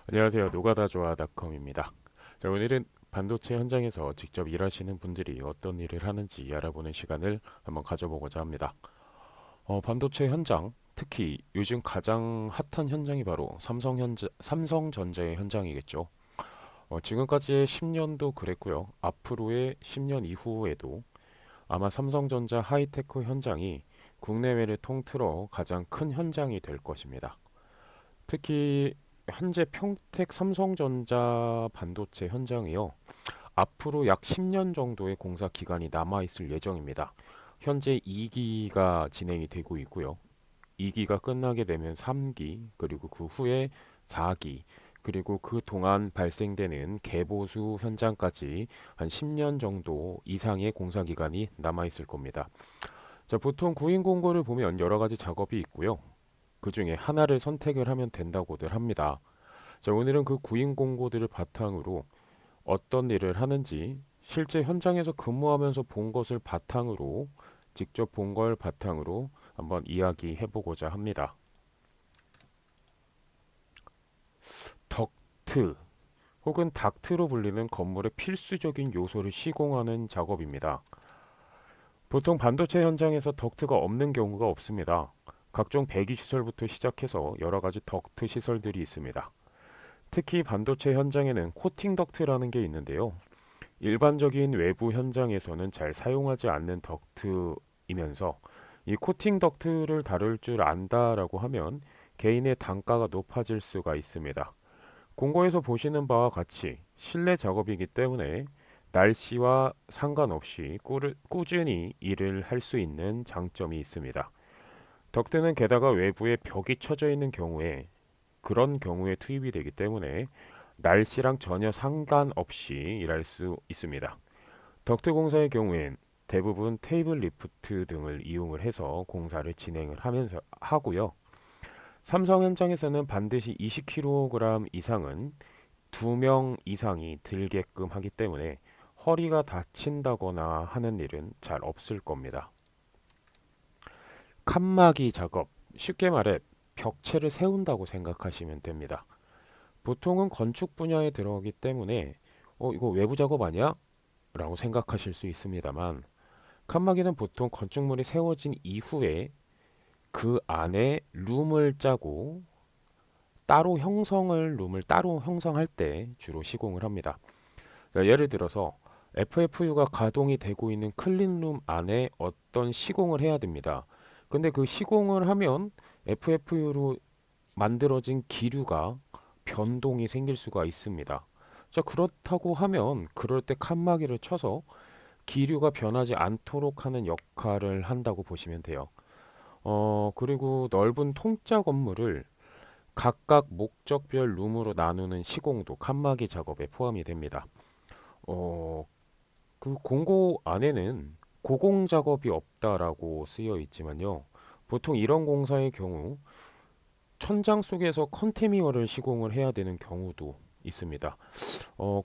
안녕하세요. 노가다조아닷컴입니다. 자, 오늘은 반도체 현장에서 직접 일하시는 분들이 어떤 일을 하는지 알아보는 시간을 한번 가져보고자 합니다. 반도체 현장, 특히 요즘 가장 핫한 현장이 바로 삼성전자의 현장이겠죠. 지금까지의 10년도 그랬고요. 앞으로의 10년 이후에도 아마 삼성전자 하이테크 현장이 국내외를 통틀어 가장 큰 현장이 될 것입니다. 특히 현재 평택 삼성전자 반도체 현장이요. 앞으로 약 10년 정도의 공사 기간이 남아 있을 예정입니다. 현재 2기가 진행이 되고 있고요. 2기가 끝나게 되면 3기, 그리고 그 후에 4기, 그리고 그 동안 발생되는 개보수 현장까지 한 10년 정도 이상의 공사 기간이 남아 있을 겁니다. 자, 보통 구인 공고를 보면 여러 가지 작업이 있고요. 그 중에 하나를 선택을 하면 된다고들 합니다. 자, 오늘은 그 구인 공고들을 바탕으로 어떤 일을 하는지 실제 현장에서 근무하면서 본 것을 바탕으로 직접 본 걸 바탕으로 한번 이야기해 보고자 합니다. 덕트 혹은 닥트로 불리는 건물의 필수적인 요소를 시공하는 작업입니다. 보통 반도체 현장에서 덕트가 없는 경우가 없습니다. 각종 배기 시설부터 시작해서 여러 가지 덕트 시설들이 있습니다. 특히 반도체 현장에는 코팅 덕트라는 게 있는데요. 일반적인 외부 현장에서는 잘 사용하지 않는 덕트이면서 이 코팅 덕트를 다룰 줄 안다라고 하면 개인의 단가가 높아질 수가 있습니다. 공고에서 보시는 바와 같이 실내 작업이기 때문에 날씨와 상관없이 꾸준히 일을 할 수 있는 장점이 있습니다. 덕트는 게다가 외부에 벽이 쳐져 있는 경우에 그런 경우에 투입이 되기 때문에 날씨랑 전혀 상관없이 일할 수 있습니다. 덕트 공사의 경우엔 대부분 테이블 리프트 등을 이용을 해서 공사를 진행을 하면서 하고요. 삼성 현장에서는 반드시 20kg 이상은 2명 이상이 들게끔 하기 때문에 허리가 다친다거나 하는 일은 잘 없을 겁니다. 칸막이 작업, 쉽게 말해 벽체를 세운다고 생각하시면 됩니다. 보통은 건축 분야에 들어가기 때문에 이거 외부 작업 아니야? 라고 생각하실 수 있습니다만 칸막이는 보통 건축물이 세워진 이후에 그 안에 룸을 짜고 룸을 따로 형성할 때 주로 시공을 합니다. 그러니까 예를 들어서 FFU가 가동이 되고 있는 클린룸 안에 어떤 시공을 해야 됩니다. 근데 그 시공을 하면 FFU로 만들어진 기류가 변동이 생길 수가 있습니다. 자, 그렇다고 하면 그럴 때 칸막이를 쳐서 기류가 변하지 않도록 하는 역할을 한다고 보시면 돼요. 그리고 넓은 통짜 건물을 각각 목적별 룸으로 나누는 시공도 칸막이 작업에 포함이 됩니다. 어, 그 공고 안에는 고공 작업이 없다라고 쓰여 있지만요. 보통 이런 공사의 경우 천장 속에서 컨테이너를 시공을 해야 되는 경우도 있습니다.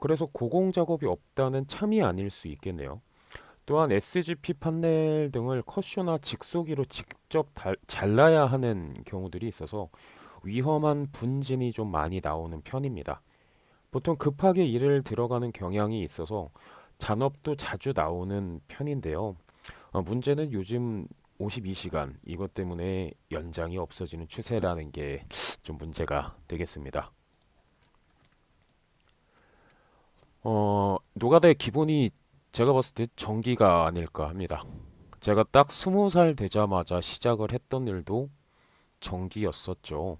그래서 고공 작업이 없다는 참이 아닐 수 있겠네요. 또한 SGP 판넬 등을 컷쇼나 직소기로 직접 잘라야 하는 경우들이 있어서 위험한 분진이 좀 많이 나오는 편입니다. 보통 급하게 일을 들어가는 경향이 있어서 잔업도 자주 나오는 편인데요. 문제는 요즘 52시간 이것 때문에 연장이 없어지는 추세라는 게 좀 문제가 되겠습니다. 노가다의 기본이 제가 봤을 때 전기가 아닐까 합니다. 제가 딱 20살 되자마자 시작을 했던 일도 전기였었죠.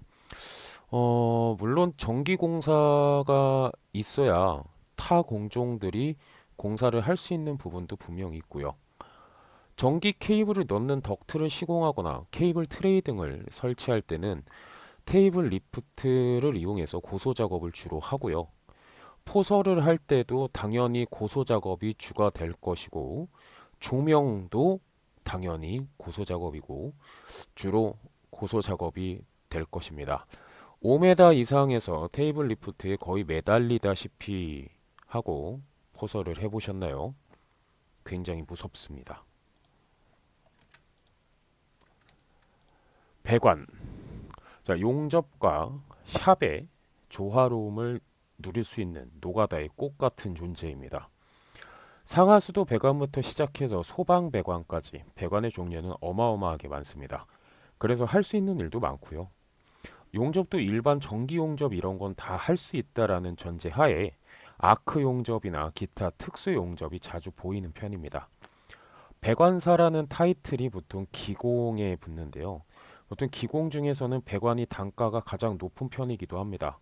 물론 전기 공사가 있어야 타 공종들이 공사를 할 수 있는 부분도 분명히 있고요. 전기 케이블을 넣는 덕트를 시공하거나 케이블 트레이 등을 설치할 때는 테이블 리프트를 이용해서 고소 작업을 주로 하고요. 포설을 할 때도 당연히 고소 작업이 주가 될 것이고, 조명도 당연히 고소 작업이고, 주로 고소 작업이 될 것입니다. 5m 이상에서 테이블 리프트에 거의 매달리다시피 하고 포설을 해보셨나요? 굉장히 무섭습니다. 배관. 자, 용접과 샵에 조화로움을 누릴 수 있는 노가다의 꽃 같은 존재입니다. 상하수도 배관부터 시작해서 소방 배관까지 배관의 종류는 어마어마하게 많습니다. 그래서 할 수 있는 일도 많고요. 용접도 일반 전기 용접 이런 건 다 할 수 있다라는 전제 하에 아크 용접이나 기타 특수 용접이 자주 보이는 편입니다. 배관사라는 타이틀이 보통 기공에 붙는데요. 보통 기공 중에서는 배관이 단가가 가장 높은 편이기도 합니다.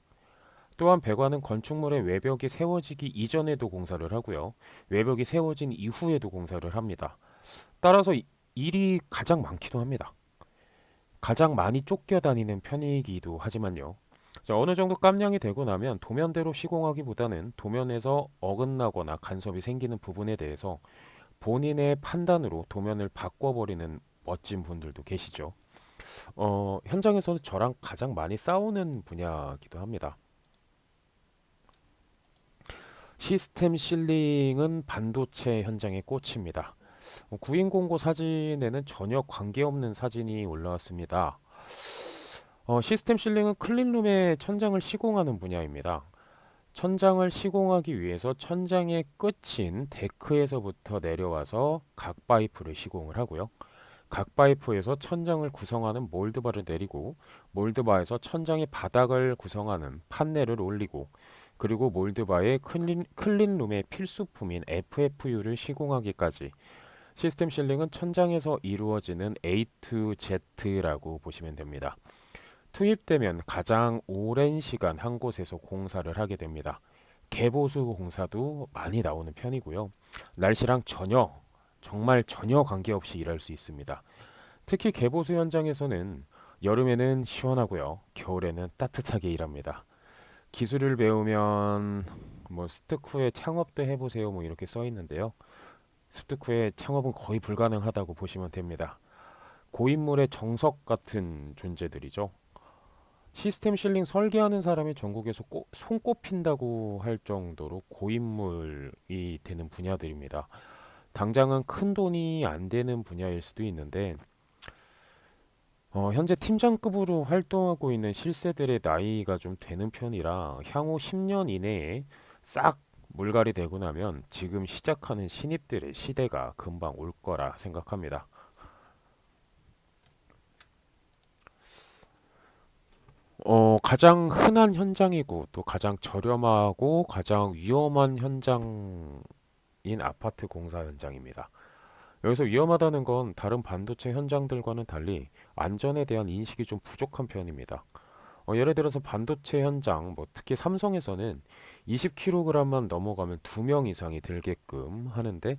또한 배관은 건축물의 외벽이 세워지기 이전에도 공사를 하고요. 외벽이 세워진 이후에도 공사를 합니다. 따라서 일이 가장 많기도 합니다. 가장 많이 쫓겨다니는 편이기도 하지만요. 자, 어느 정도 깜냥이 되고 나면 도면대로 시공하기보다는 도면에서 어긋나거나 간섭이 생기는 부분에 대해서 본인의 판단으로 도면을 바꿔버리는 멋진 분들도 계시죠. 현장에서는 저랑 가장 많이 싸우는 분야이기도 합니다. 시스템 실링은 반도체 현장의 꽃입니다. 구인 공고 사진에는 전혀 관계없는 사진이 올라왔습니다. 시스템 실링은 클린룸의 천장을 시공하는 분야입니다. 천장을 시공하기 위해서 천장의 끝인 데크에서부터 내려와서 각 파이프를 시공을 하고요. 각 파이프에서 천장을 구성하는 몰드바를 내리고 몰드바에서 천장의 바닥을 구성하는 판넬을 올리고 그리고 몰드바에 클린룸의 필수품인 FFU를 시공하기까지 시스템 실링은 천장에서 이루어지는 A to Z라고 보시면 됩니다. 투입되면 가장 오랜 시간 한 곳에서 공사를 하게 됩니다. 개보수 공사도 많이 나오는 편이고요. 날씨랑 정말 전혀 관계없이 일할 수 있습니다. 특히 개보수 현장에서는 여름에는 시원하고요. 겨울에는 따뜻하게 일합니다. 기술을 배우면 뭐 습득 후에 창업도 해보세요 뭐 이렇게 써 있는데요. 습득 후에 창업은 거의 불가능하다고 보시면 됩니다. 고인물의 정석 같은 존재들이죠. 시스템 실링 설계하는 사람이 전국에서 손꼽힌다고 할 정도로 고인물이 되는 분야들입니다. 당장은 큰 돈이 안 되는 분야일 수도 있는데 현재 팀장급으로 활동하고 있는 실세들의 나이가 좀 되는 편이라 향후 10년 이내에 싹 물갈이 되고 나면 지금 시작하는 신입들의 시대가 금방 올 거라 생각합니다. 가장 흔한 현장이고 또 가장 저렴하고 가장 위험한 현장인 아파트 공사 현장입니다. 여기서 위험하다는 건 다른 반도체 현장들과는 달리 안전에 대한 인식이 좀 부족한 편입니다. 예를 들어서 반도체 현장, 뭐 특히 삼성에서는 20kg만 넘어가면 2명 이상이 들게끔 하는데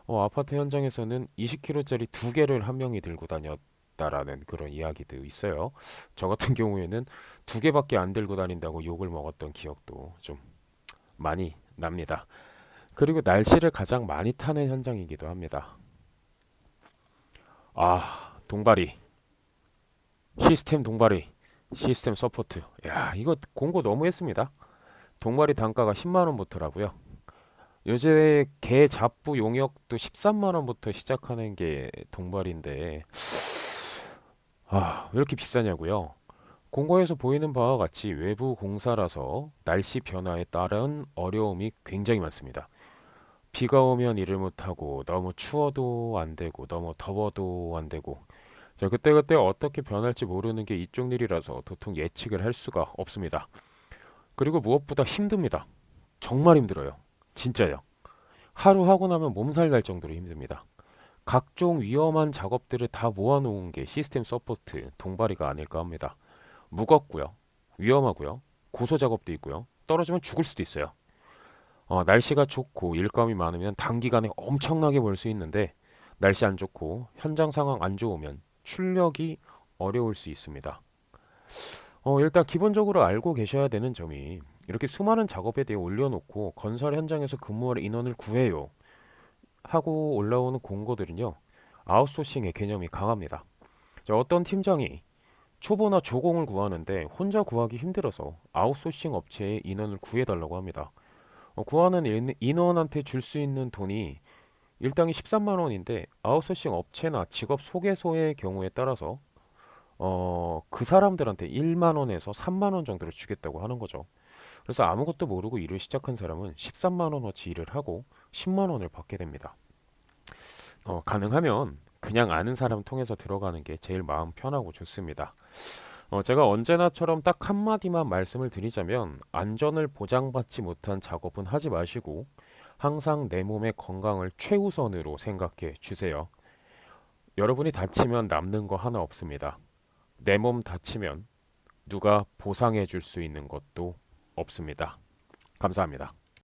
아파트 현장에서는 20kg짜리 2개를 한 명이 들고 다녔다라는 그런 이야기도 있어요. 저 같은 경우에는 2개밖에 안 들고 다닌다고 욕을 먹었던 기억도 좀 많이 납니다. 그리고 날씨를 가장 많이 타는 현장이기도 합니다. 동바리, 시스템 동바리, 시스템 서포트. 야, 이거 공고 너무 했습니다. 동바리 단가가 10만 원부터라고요. 요새 개 잡부 용역도 13만 원부터 시작하는 게 동바리인데 왜 이렇게 비싸냐고요? 공고에서 보이는 바와 같이 외부 공사라서 날씨 변화에 따른 어려움이 굉장히 많습니다. 비가 오면 일을 못하고 너무 추워도 안 되고 너무 더워도 안 되고 자, 그때그때 어떻게 변할지 모르는 게 이쪽 일이라서 도통 예측을 할 수가 없습니다. 그리고 무엇보다 힘듭니다. 정말 힘들어요. 진짜요. 하루 하고 나면 몸살 날 정도로 힘듭니다. 각종 위험한 작업들을 다 모아놓은 게 시스템 서포트 동바리가 아닐까 합니다. 무겁고요. 위험하고요. 고소 작업도 있고요. 떨어지면 죽을 수도 있어요. 날씨가 좋고 일감이 많으면 단기간에 엄청나게 벌 수 있는데 날씨 안 좋고 현장 상황 안 좋으면 출력이 어려울 수 있습니다. 일단 기본적으로 알고 계셔야 되는 점이 이렇게 수많은 작업에 대해 올려놓고 건설 현장에서 근무할 인원을 구해요 하고 올라오는 공고들은요 아웃소싱의 개념이 강합니다. 자, 어떤 팀장이 초보나 조공을 구하는데 혼자 구하기 힘들어서 아웃소싱 업체에 인원을 구해달라고 합니다. 구하는 인원한테 줄 수 있는 돈이 일당이 13만 원인데 아웃소싱 업체나 직업 소개소의 경우에 따라서 그 사람들한테 1만 원에서 3만 원 정도를 주겠다고 하는 거죠. 그래서 아무것도 모르고 일을 시작한 사람은 13만 원어치 일을 하고 10만 원을 받게 됩니다. 가능하면 그냥 아는 사람 통해서 들어가는 게 제일 마음 편하고 좋습니다. 제가 언제나처럼 딱 한마디만 말씀을 드리자면 안전을 보장받지 못한 작업은 하지 마시고 항상 내 몸의 건강을 최우선으로 생각해 주세요. 여러분이 다치면 남는 거 하나 없습니다. 내 몸 다치면 누가 보상해 줄 수 있는 것도 없습니다. 감사합니다.